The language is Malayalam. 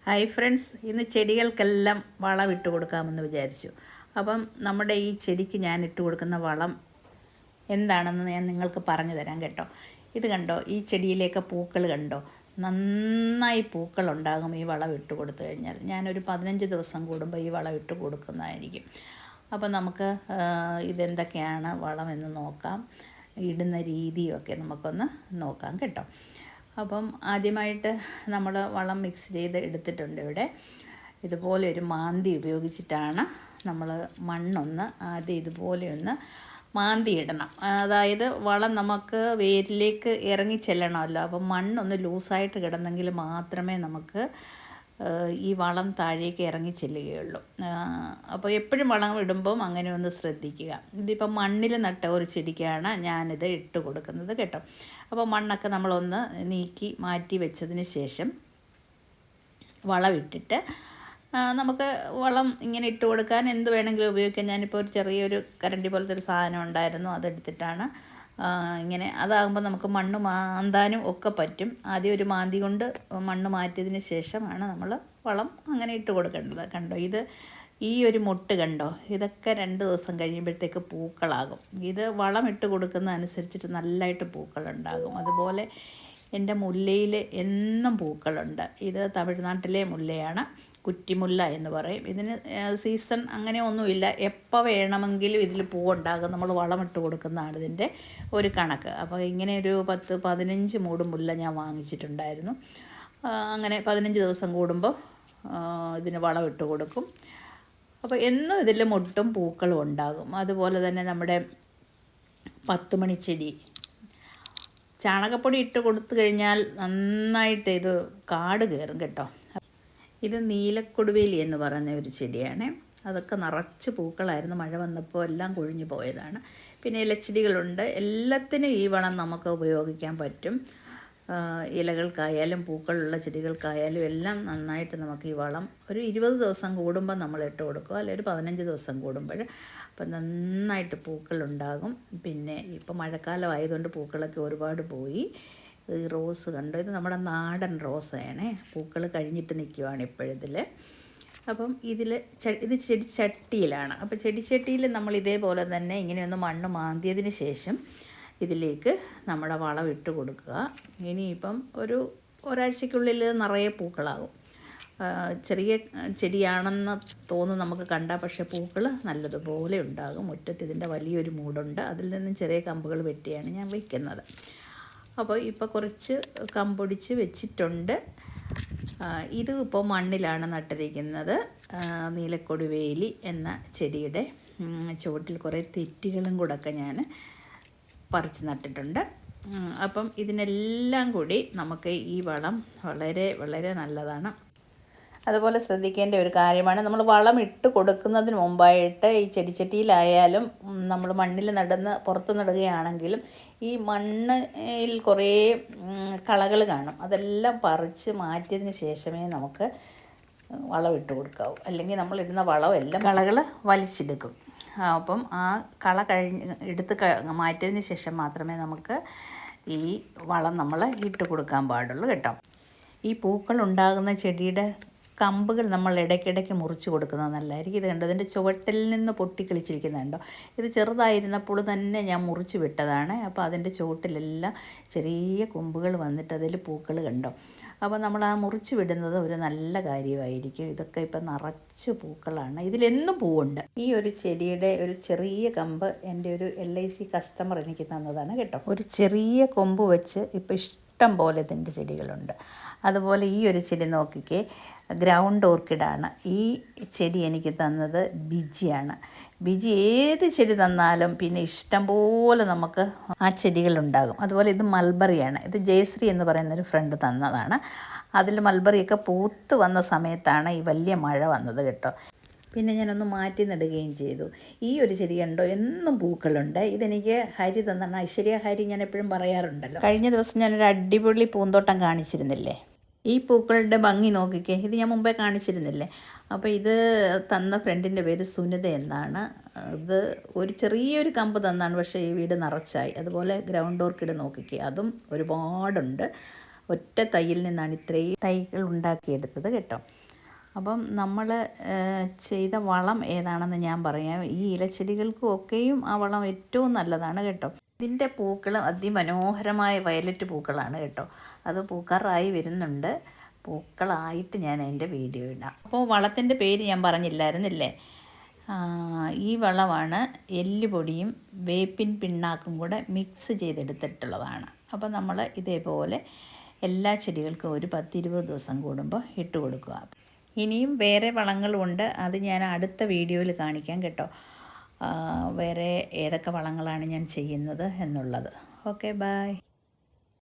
ഹായ് ഫ്രണ്ട്സ്, ഇന്ന് ചെടികൾക്കെല്ലാം വളം ഇട്ട് കൊടുക്കാമെന്ന് വിചാരിച്ചു. അപ്പം നമ്മുടെ ഈ ചെടിക്ക് ഞാൻ ഇട്ട് കൊടുക്കുന്ന വളം എന്താണെന്ന് ഞാൻ നിങ്ങൾക്ക് പറഞ്ഞു തരാം കേട്ടോ. ഇത് കണ്ടോ, ഈ ചെടിയിലേക്ക് പൂക്കൾ കണ്ടോ, നന്നായി പൂക്കളുണ്ടാകും ഈ വളം ഇട്ട് കൊടുത്തു കഴിഞ്ഞാൽ. ഞാനൊരു 15 ദിവസം കൂടുമ്പോൾ ഈ വളം ഇട്ട് കൊടുക്കുന്നതായിരിക്കും. അപ്പോൾ നമുക്ക് ഇതെന്തൊക്കെയാണ് വളം എന്ന് നോക്കാം, ഇടുന്ന രീതിയൊക്കെ നമുക്കൊന്ന് നോക്കാം കേട്ടോ. അപ്പം ആദ്യമായിട്ട് നമ്മൾ വളം മിക്സ് ചെയ്ത് എടുത്തിട്ടുണ്ട്. ഇവിടെ ഇതുപോലെ ഒരു മാന്തി ഉപയോഗിച്ചിട്ടാണ് നമ്മൾ മണ്ണൊന്ന് ആദ്യം ഇതുപോലെ ഒന്ന് മാന്തി ഇടണം. അതായത് വളം നമുക്ക് വേരിലേക്ക് ഇറങ്ങി ചെല്ലണമല്ലോ. അപ്പം മണ്ണൊന്ന് ലൂസായിട്ട് കിടന്നെങ്കിൽ മാത്രമേ നമുക്ക് ഈ വളം താഴേക്ക് ഇറങ്ങി ചെല്ലുകയുള്ളൂ. അപ്പോൾ എപ്പോഴും വളം ഇടുമ്പം അങ്ങനെ ഒന്ന് ശ്രദ്ധിക്കുക. ഇതിപ്പോൾ മണ്ണിൽ നട്ട ഒരു ചെടിക്കാണ് ഞാനിത് ഇട്ട് കൊടുക്കുന്നത് കേട്ടോ. അപ്പോൾ മണ്ണൊക്കെ നമ്മളൊന്ന് നീക്കി മാറ്റി വെച്ചതിന് ശേഷം വളം ഇട്ടിട്ട് നമുക്ക് വളം ഇങ്ങനെ ഇട്ട് കൊടുക്കാൻ എന്ത് വേണമെങ്കിലും ഉപയോഗിക്കാം. ഞാനിപ്പോൾ ഒരു ചെറിയൊരു കരണ്ടി പോലത്തെ ഒരു സാധനം ഉണ്ടായിരുന്നു, അതെടുത്തിട്ടാണ് ഇങ്ങനെ. അതാകുമ്പോൾ നമുക്ക് മണ്ണ് മാന്താനും ഒക്കെ പറ്റും. ആദ്യം ഒരു മാന്തി കൊണ്ട് മണ്ണ് മാറ്റിയതിന് ശേഷമാണ് നമ്മൾ വളം അങ്ങനെ ഇട്ട് കൊടുക്കേണ്ടത്. കണ്ടോ, ഈ ഒരു മൊട്ട് കണ്ടോ, ഇതൊക്കെ 2 ദിവസം കഴിയുമ്പോഴത്തേക്ക് പൂക്കളാകും. ഇത് വളം ഇട്ട് കൊടുക്കുന്ന അനുസരിച്ചിട്ട് നല്ലതായിട്ട് പൂക്കളുണ്ടാകും. അതുപോലെ എൻ്റെ മുല്ലയിൽ എന്നും പൂക്കളുണ്ട്. ഇത് തമിഴ്നാട്ടിലെ മുല്ലയാണ്, കുറ്റിമുല്ല എന്ന് പറയും. ഇതിന് സീസൺ അങ്ങനെ ഒന്നുമില്ല, എപ്പോൾ വേണമെങ്കിലും ഇതിൽ പൂവുണ്ടാകും. നമ്മൾ വളമിട്ട് കൊടുക്കുന്നതാണ് ഇതിൻ്റെ ഒരു കണക്ക്. അപ്പോൾ ഇങ്ങനെ ഒരു 10-15 മൂട് മുല്ല ഞാൻ വാങ്ങിച്ചിട്ടുണ്ടായിരുന്നു. അങ്ങനെ 15 ദിവസം കൂടുമ്പോൾ ഇതിന് വളമിട്ട് കൊടുക്കും. അപ്പോൾ എന്നും ഇതിൽ മൊട്ടും പൂക്കളും ഉണ്ടാകും. അതുപോലെ തന്നെ നമ്മുടെ 10 മണിച്ചെടി ചാണകപ്പൊടി ഇട്ട് കൊടുത്തു കഴിഞ്ഞാൽ നന്നായിട്ട് ഇത് കാട് കയറും കേട്ടോ. ഇത് നീലക്കൊടുവേലി എന്ന് പറയുന്ന ഒരു ചെടിയാണ്. അതൊക്കെ നിറച്ച് പൂക്കളായിരുന്നു, മഴ വന്നപ്പോൾ എല്ലാം കൊഴിഞ്ഞു പോയതാണ്. പിന്നെ ഇലച്ചെടികളുണ്ട്. എല്ലാത്തിനും ഈ വളം നമുക്ക് ഉപയോഗിക്കാൻ പറ്റും. ഇലകൾക്കായാലും പൂക്കളുള്ള ചെടികൾക്കായാലും എല്ലാം നന്നായിട്ട് നമുക്ക് ഈ വളം ഒരു 20 ദിവസം കൂടുമ്പോൾ നമ്മൾ ഇട്ട് കൊടുക്കുക, അല്ലെങ്കിൽ ഒരു 15 ദിവസം കൂടുമ്പോൾ. അപ്പം നന്നായിട്ട് പൂക്കളുണ്ടാകും. പിന്നെ ഇപ്പോൾ മഴക്കാലം ആയതുകൊണ്ട് പൂക്കളൊക്കെ ഒരുപാട് പോയി. ഈ റോസ് കണ്ടോ, ഇത് നമ്മുടെ നാടൻ റോസാണ്. പൂക്കൾ കഴിഞ്ഞിട്ട് നിൽക്കുവാണ് ഇപ്പോഴിതിൽ. അപ്പം ഇത് ചെടിച്ചട്ടിയിലാണ്. അപ്പോൾ ചെടിച്ചട്ടിയിൽ നമ്മൾ ഇതേപോലെ തന്നെ ഇങ്ങനെയൊന്ന് മണ്ണ് മാന്തിയതിന് ശേഷം ഇതിലേക്ക് നമ്മുടെ വളം ഇട്ട് കൊടുക്കുക. ഇനിയിപ്പം ഒരാഴ്ചയ്ക്കുള്ളിൽ നിറയെ പൂക്കളാകും. ചെറിയ ചെടിയാണെന്ന് തോന്നുന്നു നമുക്ക് കണ്ടാൽ, പക്ഷേ പൂക്കൾ നല്ലതുപോലെ ഉണ്ടാകും. മുറ്റത്ത് ഇതിൻ്റെ വലിയൊരു മൂടുണ്ട്, അതിൽ നിന്നും ചെറിയ കമ്പുകൾ വെട്ടിയാണ് ഞാൻ വയ്ക്കുന്നത്. അപ്പോൾ ഇപ്പോൾ കുറച്ച് കമ്പൊടിച്ച് വെച്ചിട്ടുണ്ട്. ഇത് ഇപ്പോൾ മണ്ണിലാണ് നട്ടിരിക്കുന്നത്. നീലക്കൊടുവേലി എന്ന ചെടിയുടെ ചുവട്ടിൽ കുറേ തെറ്റികളും കൂടെയൊക്കെ ഞാൻ പറിച്ച് നട്ടിട്ടുണ്ട്. അപ്പം ഇതിനെല്ലാം കൂടി നമുക്ക് ഈ വളം വളരെ വളരെ നല്ലതാണ്. അതുപോലെ ശ്രദ്ധിക്കേണ്ട ഒരു കാര്യമാണ്, നമ്മൾ വളം ഇട്ട് കൊടുക്കുന്നതിന് മുമ്പായിട്ട് ഈ ചെടിച്ചട്ടിയിലായാലും നമ്മൾ മണ്ണിൽ പുറത്ത് നടുകയാണെങ്കിലും ഈ മണ്ണിൽ കുറേ കളകൾ കാണും. അതെല്ലാം പറിച്ച് മാറ്റിയതിന് ശേഷമേ നമുക്ക് വളം ഇട്ട് കൊടുക്കാവൂ. അല്ലെങ്കിൽ നമ്മളിടുന്ന വളം എല്ലാം കളകൾ വലിച്ചെടുക്കും. അപ്പം ആ കള എടുത്ത് മാറ്റിയതിന് ശേഷം മാത്രമേ നമുക്ക് ഈ വളം നമ്മൾ ഇട്ട് കൊടുക്കാൻ പാടുള്ളൂ കേട്ടോ. ഈ പൂക്കൾ ഉണ്ടാകുന്ന ചെടിയുടെ കമ്പുകൾ നമ്മൾ ഇടയ്ക്കിടയ്ക്ക് മുറിച്ച് കൊടുക്കുന്നത് നല്ലതായിരിക്കും. ഇത് കണ്ടോ, ഇതിൻ്റെ ചുവട്ടിൽ നിന്ന് പൊട്ടിക്കിളിച്ചിരിക്കുന്നുണ്ടോ. ഇത് ചെറുതായിരുന്നപ്പോൾ തന്നെ ഞാൻ മുറിച്ച് വിട്ടതാണ്. അപ്പോൾ അതിൻ്റെ ചുവട്ടിലെല്ലാം ചെറിയ കൊമ്പുകൾ വന്നിട്ട് അതിൽ പൂക്കൾ കണ്ടോ. അപ്പോൾ നമ്മൾ ആ മുറിച്ച് വിടുന്നത് ഒരു നല്ല കാര്യമായിരിക്കും. ഇതൊക്കെ ഇപ്പം നിറച്ച് പൂക്കളാണ്, ഇതിലെന്നും പൂവുണ്ട്. ഈ ഒരു ചെടിയുടെ ഒരു ചെറിയ കമ്പ് എൻ്റെ ഒരു LIC കസ്റ്റമർ എനിക്ക് തന്നതാണ് കേട്ടോ. ഒരു ചെറിയ കൊമ്പ് വെച്ച് ഇപ്പോൾ ഇഷ്ടം പോലെ ഇതിൻ്റെ ചെടികളുണ്ട്. അതുപോലെ ഈ ഒരു ചെടി നോക്കിക്കേ, ഗ്രൗണ്ട് ഓർക്കിഡാണ്. ഈ ചെടി എനിക്ക് തന്നത് ബിജിയാണ്. ബിജി ഏത് ചെടി തന്നാലും പിന്നെ ഇഷ്ടം പോലെ നമുക്ക് ആ ചെടികളുണ്ടാകും. അതുപോലെ ഇത് മൽബറിയാണ്. ഇത് ജയശ്രീ എന്ന് പറയുന്നൊരു ഫ്രണ്ട് തന്നതാണ്. അതിൽ മൽബറിയൊക്കെ പൂത്ത് വന്ന സമയത്താണ് ഈ വലിയ മഴ വന്നത് കേട്ടോ. പിന്നെ ഞാനൊന്ന് മാറ്റി നടുകയും ചെയ്തു. ഈ ഒരു ചെടി കണ്ടോ, എന്നും പൂക്കളുണ്ട്. ഇതെനിക്ക് ഹരി തന്നാണ്, ഐശ്വര്യ ഹരി, ഞാൻ എപ്പോഴും പറയാറുണ്ടല്ലോ. കഴിഞ്ഞ ദിവസം ഞാനൊരു അടിപൊളി പൂന്തോട്ടം കാണിച്ചിരുന്നില്ലേ. ഈ പൂക്കളുടെ ഭംഗി നോക്കിക്കേ, ഇത് ഞാൻ മുമ്പേ കാണിച്ചിരുന്നില്ലേ. അപ്പോൾ ഇത് തന്ന ഫ്രണ്ടിൻ്റെ പേര് സുനിത എന്നാണ്. ഇത് ഒരു ചെറിയൊരു കമ്പ് തന്നാണ്, പക്ഷേ ഈ വീട് നിറച്ചായി. അതുപോലെ ഗ്രൗണ്ട് ഓർക്കിഡ് നോക്കിക്കേ, അതും ഒരുപാടുണ്ട്. ഒറ്റ തൈയിൽ നിന്നാണ് ഇത്രയും തൈകൾ ഉണ്ടാക്കിയെടുത്തത് കേട്ടോ. അപ്പം നമ്മൾ ചെയ്ത വളം ഏതാണെന്ന് ഞാൻ പറയാം. ഈ ഇലച്ചെടികൾക്കും ഒക്കെയും ആ വളം ഏറ്റവും നല്ലതാണ് കേട്ടോ. ഇതിൻ്റെ പൂക്കൾ അതിമനോഹരമായ വയലറ്റ് പൂക്കളാണ് കേട്ടോ. അത് പൂക്കാറായി വരുന്നുണ്ട്. പൂക്കളായിട്ട് ഞാൻ അതിൻ്റെ വീഡിയോ ഇടാം. അപ്പോൾ വളത്തിൻ്റെ പേര് ഞാൻ പറഞ്ഞില്ലായിരുന്നില്ലേ. ഈ വളമാണ് എല്ലുപൊടിയും വേപ്പിൻ പിണ്ണാക്കും കൂടെ മിക്സ് ചെയ്തെടുത്തിട്ടുള്ളതാണ്. അപ്പോൾ നമ്മൾ ഇതേപോലെ എല്ലാ ചെടികൾക്കും ഒരു 10-20 ദിവസം കൂടുമ്പോൾ ഇട്ട് കൊടുക്കുക. ഇനിയും വേറെ വളങ്ങളുമുണ്ട്, അത് ഞാൻ അടുത്ത വീഡിയോയിൽ കാണിക്കാം കേട്ടോ. വേറെ ഏതൊക്കെ വളങ്ങളാണ് ഞാൻ ചെയ്യുന്നത് എന്നുള്ളത്. Okay, by.